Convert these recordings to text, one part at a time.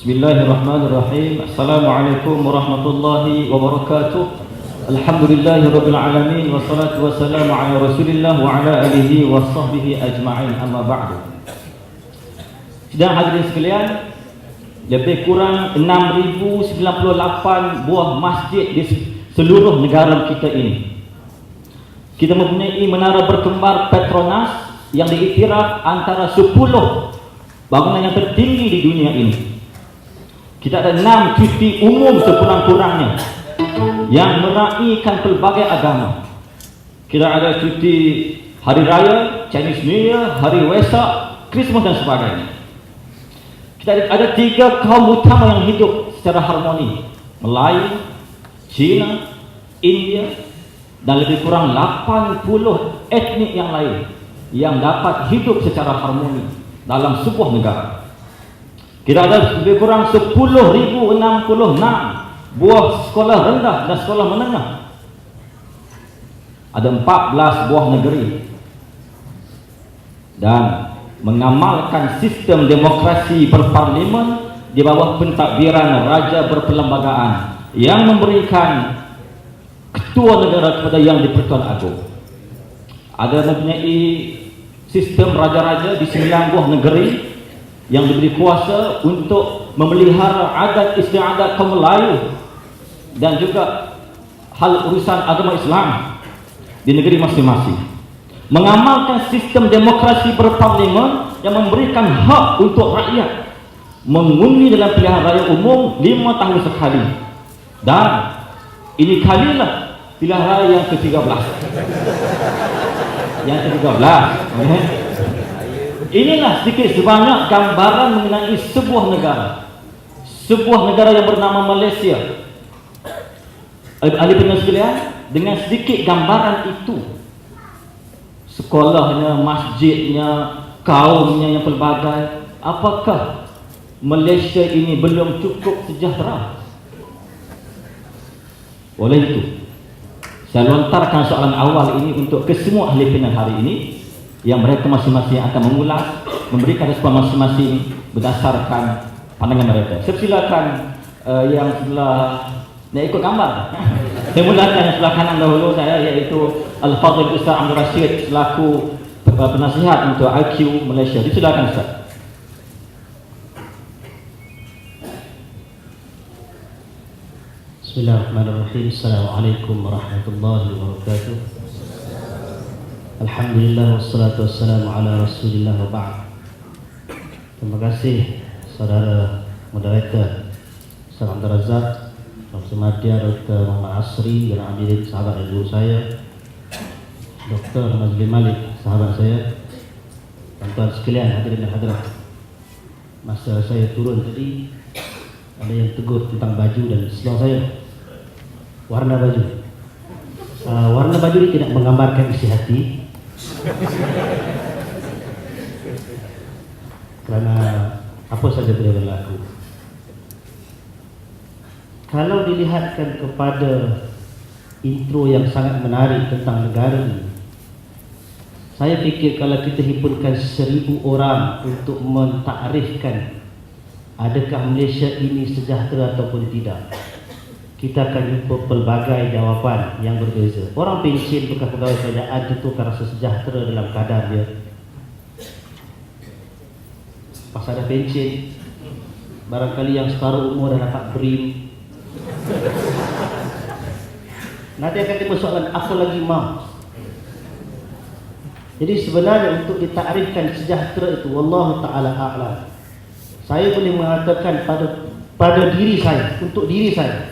Bismillahirrahmanirrahim. Assalamualaikum warahmatullahi wabarakatuh. Alhamdulillahirabbil alamin wassalatu wassalamu ala Rasulillah wa ala alihi washabbihi ajma'in. Amma ba'du. Sidang hadirin sekalian, lebih kurang 6098 buah masjid di seluruh negara kita ini. Kita mempunyai menara berkembar Petronas yang diiktiraf antara 10 bangunan yang tertinggi di dunia ini. Kita ada 6 cuti umum sekurang-kurangnya yang meraihkan pelbagai agama. Kita ada cuti Hari Raya, Chinese New Year, Hari Wesak, Christmas dan sebagainya. Kita ada 3 kaum utama yang hidup secara harmoni: Melayu, Cina, India, dan lebih kurang 80 etnik yang lain yang dapat hidup secara harmoni dalam sebuah negara. Kita ada lebih kurang 10,066 buah sekolah rendah dan sekolah menengah. Ada 14 buah negeri. Dan mengamalkan sistem demokrasi berparlimen di bawah pentadbiran raja berperlembagaan yang memberikan ketua negara kepada yang di-Pertuan Agong. Ada mempunyai sistem raja-raja di 9 buah negeri yang diberi kuasa untuk memelihara adat istiadat kaum Melayu dan juga hal urusan agama Islam di negeri masing-masing. Mengamalkan sistem demokrasi berparlimen yang memberikan hak untuk rakyat mengundi dalam pilihan raya umum 5 tahun sekali. Dan ini kalilah pilihan raya yang ke-13. Yang ke-13. Inilah sedikit sebanyak gambaran mengenai sebuah negara. Sebuah negara yang bernama Malaysia. Ahli pendengar sekalian, dengan sedikit gambaran itu, sekolahnya, masjidnya, kaumnya yang pelbagai, apakah Malaysia ini belum cukup sejahtera? Oleh itu, saya lontarkan soalan awal ini untuk kesemua ahli panel hari ini, yang mereka masing-masing akan mengulas, memberikan respon masing-masing berdasarkan pandangan mereka. Saya silakan yang sebelah, nak ikut gambar. Saya mulakan yang sebelah kanan dahulu saya, iaitu Al-Fadhil Ustaz Abdul Rashid selaku penasihat untuk IQ Malaysia. Silakan Ustaz. Bismillahirrahmanirrahim. Assalamualaikum warahmatullahi wabarakatuh. Alhamdulillah wassalatu wassalamu ala Rasulillah wa ba'd. Terima kasih saudara moderator Ustaz Abdul Razak, Dr. Madya, Dr. Muhammad Asri, dan hadirin sahabat dan guru saya, Dr. Mazli Malik, sahabat saya, tuan-tuan sekalian, hadirin dan hadirat. Masa saya turun tadi, ada yang tegur tentang baju dan seluar saya, warna baju. Warna baju ini tidak menggambarkan isi hati, karena apa saja boleh berlaku. Kalau dilihatkan kepada intro yang sangat menarik tentang negara ini, saya fikir kalau kita himpunkan 1000 orang untuk mentakrifkan adakah Malaysia ini sejahtera ataupun tidak, kita akan jumpa pelbagai jawapan yang berbeza. Orang pension bekas pegawai kerajaan tentu akan rasa sejahtera dalam kadar dia, pas ada pension. Barangkali yang separuh umur dah dapat BRIM. Nanti akan timbul soalan, apa lagi mau? Jadi sebenarnya untuk ditakrifkan sejahtera itu, wallahu ta'ala a'lam, saya boleh mengatakan pada diri saya, untuk diri saya,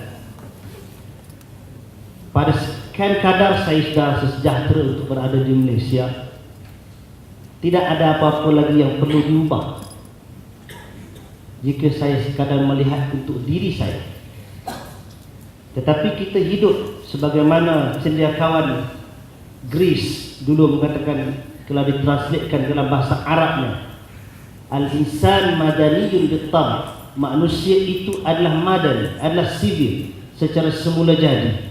pada sekian kadar saya sudah sejahtera untuk berada di Malaysia. Tidak ada apa-apa lagi yang perlu diubah jika saya sekadar melihat untuk diri saya. Tetapi kita hidup sebagaimana cendekiawan Greece dulu mengatakan, kalau ditranslatekan dalam bahasa Arabnya, al-insan madaniyun bit-tab', manusia itu adalah madan, adalah sivil secara semula jadi.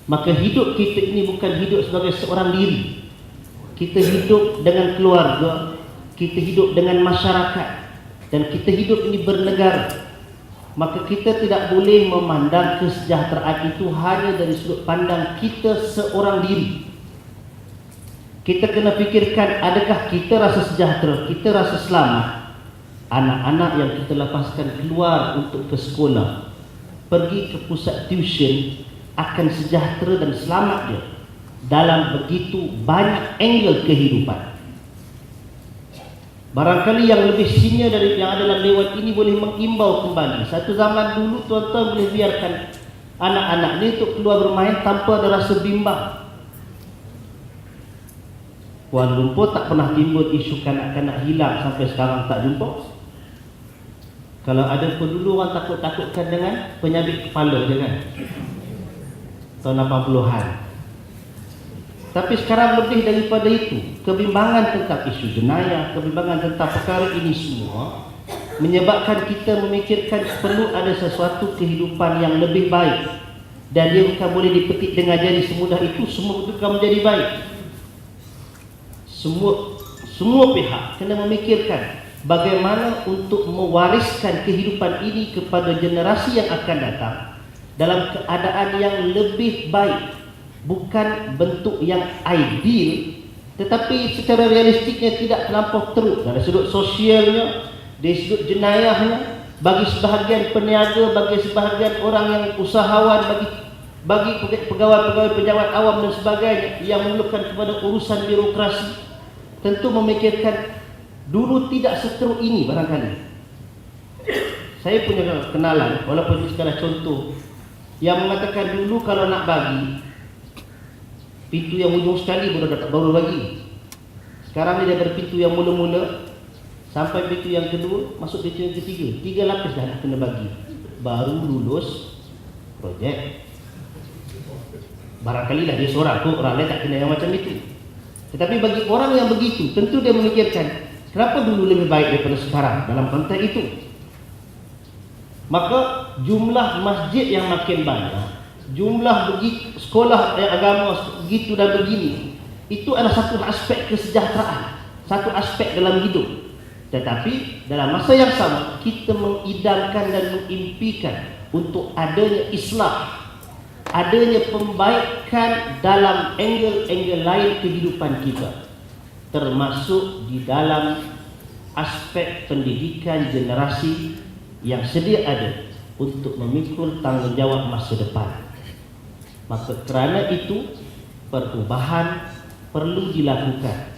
Maka hidup kita ini bukan hidup sebagai seorang diri. Kita hidup dengan keluarga, kita hidup dengan masyarakat, dan kita hidup ini bernegara. maka kita tidak boleh memandang kesejahteraan itu hanya dari sudut pandang kita seorang diri. Kita kena fikirkan, adakah kita rasa sejahtera, kita rasa selamat, anak-anak yang kita lepaskan keluar untuk ke sekolah, pergi ke pusat tuition, akan sejahtera dan selamat dia dalam begitu banyak angle kehidupan. Barangkali yang lebih senior dari yang ada dalam lewat ini boleh mengimbau kembali. Satu zaman dulu tuan-tuan boleh biarkan anak-anak ni untuk keluar bermain tanpa ada rasa bimbang. Kuala Lumpur tak pernah timbul isu kanak-kanak hilang sampai sekarang tak jumpa. Kalau ada pun dulu orang takut-takutkan dengan penyabit kepala je kan, tahun 80-an. Tapi sekarang lebih daripada itu, kebimbangan tentang isu jenayah, kebimbangan tentang perkara ini semua menyebabkan kita memikirkan perlu ada sesuatu kehidupan yang lebih baik, dan dia bukan boleh dipetik dengan jari semudah itu semua bukan menjadi baik. Semua pihak kena memikirkan bagaimana untuk mewariskan kehidupan ini kepada generasi yang akan datang dalam keadaan yang lebih baik. Bukan bentuk yang ideal, tetapi secara realistiknya tidak terlampau teruk dari sudut sosialnya, dari sudut jenayahnya, bagi sebahagian peniaga, bagi sebahagian orang yang usahawan, bagi pegawai-pegawai pejabat awam dan sebagainya yang memerlukan kepada urusan birokrasi. Tentu memikirkan dulu tidak seteruk ini barangkali. Saya punya kenalan, walaupun ini sekadar contoh, yang mengatakan dulu kalau nak bagi pintu yang ujung sekali baru bagi. Sekarang ni daripada pintu yang mula-mula sampai pintu yang kedua, masuk pintu yang ketiga, 3 lapis dah nak kena bagi, baru lulus projek. Barangkali lah dia seorang tu, orang lain tak kena yang macam itu. Tetapi bagi orang yang begitu, tentu dia memikirkan kenapa dulu lebih baik daripada sekarang dalam konteks itu. Maka jumlah masjid yang makin banyak, jumlah sekolah agama begitu dan begini, itu adalah satu aspek kesejahteraan, satu aspek dalam hidup. Tetapi dalam masa yang sama kita mengidamkan dan mengimpikan untuk adanya islah, adanya pembaikan dalam angle-angle lain kehidupan kita, termasuk di dalam aspek pendidikan generasi yang sedia ada untuk memikul tanggungjawab masa depan. Maka kerana itu perubahan perlu dilakukan.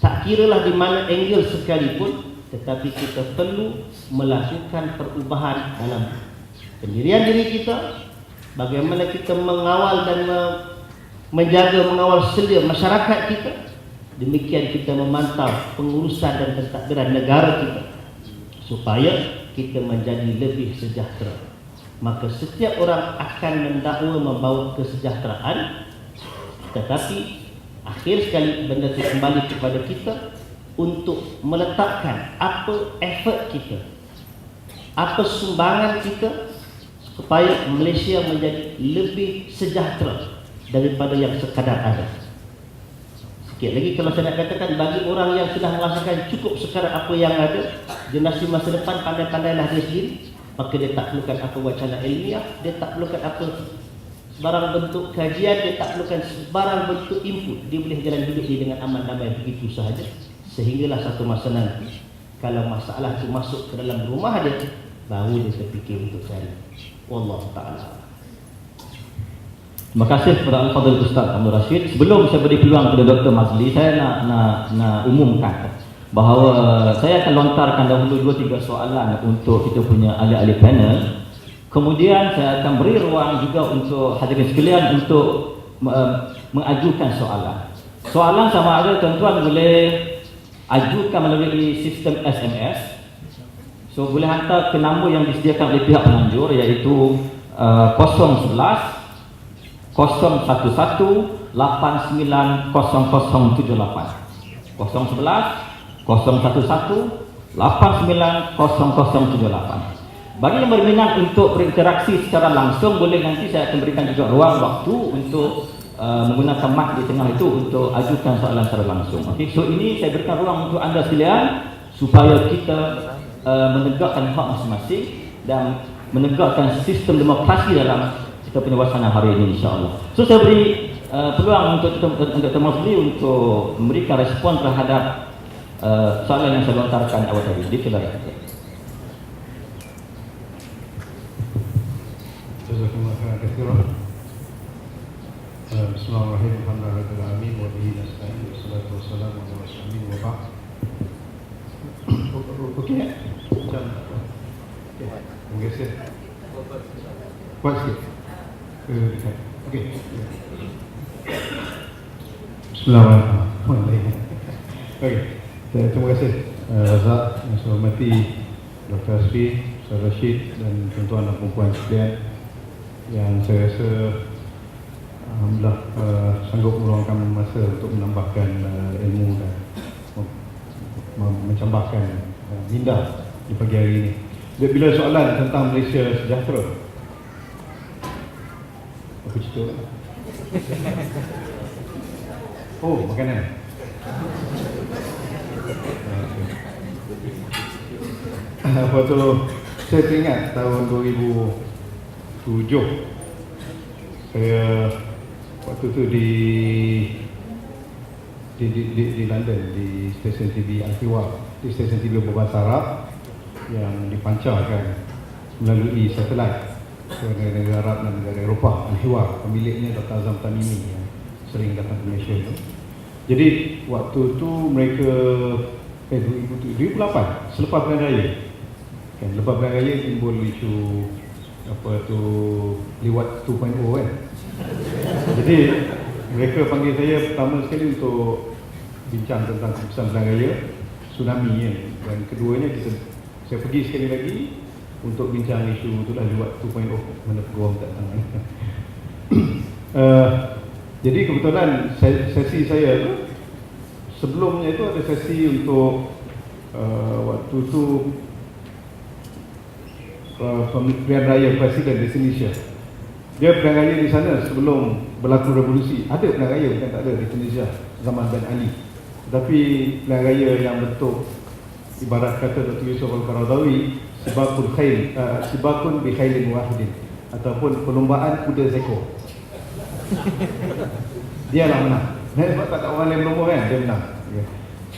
Tak kiralah di mana angle sekalipun, tetapi kita perlu melakukan perubahan dalam pendirian diri kita, bagaimana kita mengawal dan mengawal selia masyarakat kita. Demikian kita memantau pengurusan dan pentadbiran negara kita supaya kita menjadi lebih sejahtera. Maka setiap orang akan mendakwa membawa kesejahteraan, tetapi akhir sekali benda itu kembali kepada kita untuk meletakkan apa effort kita, apa sumbangan kita supaya Malaysia menjadi lebih sejahtera daripada yang sekadar ada. Sikit lagi kalau saya nak katakan, bagi orang yang sudah merasakan cukup sekarang apa yang ada, generasi masa depan pandai-pandailah dia sendiri. Maka dia tak perlukan apa wacana ilmiah, dia tak perlukan apa sebarang bentuk kajian, dia tak perlukan sebarang bentuk input. Dia boleh jalan hidup dia dengan aman damai begitu sahaja. Sehinggalah satu masa nanti, kalau masalah itu masuk ke dalam rumah dia, baru dia terfikir untuk cari. Wallahu ta'ala. Terima kasih kepada Al-Fadhil Ustaz Abdul Rashid. Sebelum saya beri peluang kepada Dr. Mazli, saya nak umumkan bahawa saya akan lontarkan dahulu 2-3 soalan untuk kita punya ahli-ahli panel. Kemudian saya akan beri ruang juga untuk hadirin sekalian untuk mengajukan soalan. Soalan sama ada tuan-tuan boleh ajukan melalui sistem SMS. So boleh hantar ke nombor yang disediakan oleh pihak penganjur, iaitu 011 011 890078 011 011 890078. Bagi yang berminat untuk berinteraksi secara langsung, boleh nanti saya akan berikan juga ruang waktu untuk menggunakan mic di tengah itu untuk ajukan soalan secara langsung. Okey, so ini saya berikan ruang untuk anda sekalian supaya kita menegakkan hak masing-masing. dan menegakkan sistem demokrasi dalam kita punya wacana hari ini, insya-Allah. So saya beri peluang untuk Tuan Rosli untuk memberikan respon terhadap soalan yang saya lontarkan awal tadi. Dipersilakan. Jazakumullah khairan. Bismillahirrahmanirrahim. Alhamdulillahirabbil wa bihi nasta'in. Wassalatu wassalamu ala rasulillah wa ba'd. Okey. Macam okey sih. Kuat sikit. Okey. Bismillahirrahmanirrahim. Okey. Terima kasih Razak, yang saya hormati Dr. Hasbi, Ustaz Rashid dan tuan-tuan dan puan sekalian, yang saya rasa alhamdulillah sanggup meluangkan masa untuk menambahkan ilmu dan mencambahkan minda di pagi hari ini. Bila soalan tentang Malaysia sejahtera, apa cerita? Oh, makanan. Apa tu, saya teringat tahun 2007 saya waktu tu di London, di stesen TV Al-Hiwar, di stesen TV berbahasa Arab yang dipancarkan melalui satelit ke negara Arab dan negara Eropah. Al-Hiwar, pemiliknya Dr. Azam Tamimi yang sering datang ke Malaysia tu. Jadi waktu tu mereka 2008 selepas Pilihan Raya kan, lepas Pilihan Raya timbul isu apa tu liwat 2.0 kan. Jadi mereka panggil saya pertama sekali untuk bincang tentang keputusan Pilihan Raya, tsunami kan. Dan keduanya saya pergi sekali lagi untuk bincang isu itulah liwat 2.0, mana peguam tak tahu. Jadi kebetulan sesi saya tu sebelumnya itu ada sesi untuk waktu tu pilihan raya presiden di Indonesia. Dia pilihan raya di sana sebelum berlaku revolusi. Ada pilihan raya, bukan tak ada di Indonesia zaman Ben Ali. Tetapi pilihan raya yang bentuk ibarat kata Dr. Yusuf Al-Qaradawi, sibakun bi khailin wahidin, ataupun perlombaan kuda seekor. Dia lah menang. Sebab tak orang lain berlomba kan, dia menang.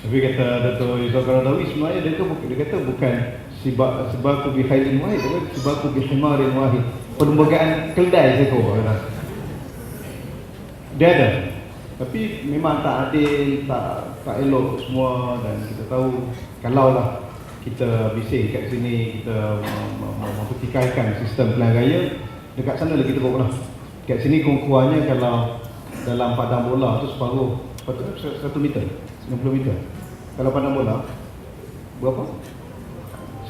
Tapi kata Dr. Yusuf Al-Qaradawi, sebenarnya dia kata bukan sibaku bi khailin wahid, tapi sibaku bi himarin wahid. Perlembagaan keledai seekor. Dia ada. Tapi memang tak adil, tak elok semua. Dan kita tahu kalaulah kita bising kat sini, kita mempertikaikan sistem pilihan raya, dekat sana lagi teruk lah. Kat sini kurang-kurangnya kalau dalam padang bola tu separuh 100 meter, 90 meter. Kalau padang bola berapa?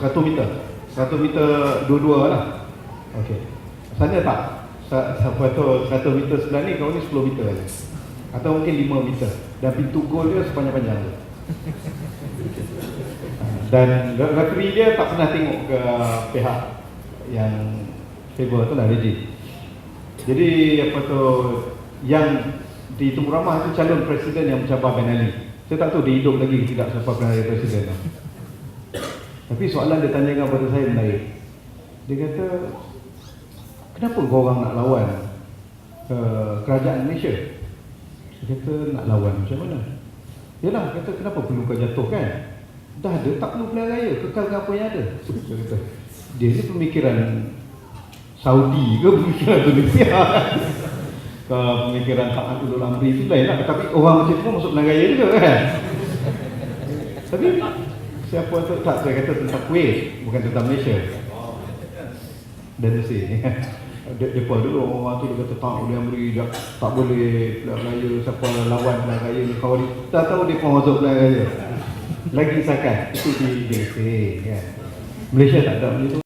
100 meter. 100 meter dua-dua lah. Okey. Sana tak. Sampai tu 100 meter sebelah ni, kau ni 10 meter aja. Atau mungkin 5 meter. Dan pintu gol dia sepanjang-panjang tu. Dan referee dia tak pernah tengok ke pihak yang favor tu lah, rejim. Jadi apa tu, yang di Tunku Ramah tu calon presiden yang mencabar Ben Ali. Saya tak tahu dia hidup lagi tidak selepas pilihan presiden tu. Tapi soalan dia tanyakan kepada saya menarik. Dia kata, kenapa korang nak lawan kerajaan Malaysia? Dia kata, nak lawan macam mana? Yalah, kata kenapa perlu kau jatuhkan? Dah ada, tak perlu pilihan raya, kekalkan apa yang ada. Dia kata, dia ni pemikiran Saudi ke pemikiran Indonesia? Kalau pemikiran Hak Ulul Amri itu lain lah. Tapi orang macam tu masuk pilihan raya juga kan? Tapi siapa tu tak, saya kata tentang Kuwait, bukan tentang Malaysia. Dan Mesir. Depa dulu orang tu dia kata tak boleh Amri, tak boleh pilihan raya, siapa lawan pilihan raya ni kau ni. Tak tahu dia pun masuk pilihan raya. Lagi sakan itu di Mesir kan. Malaysia tak ada macam tu.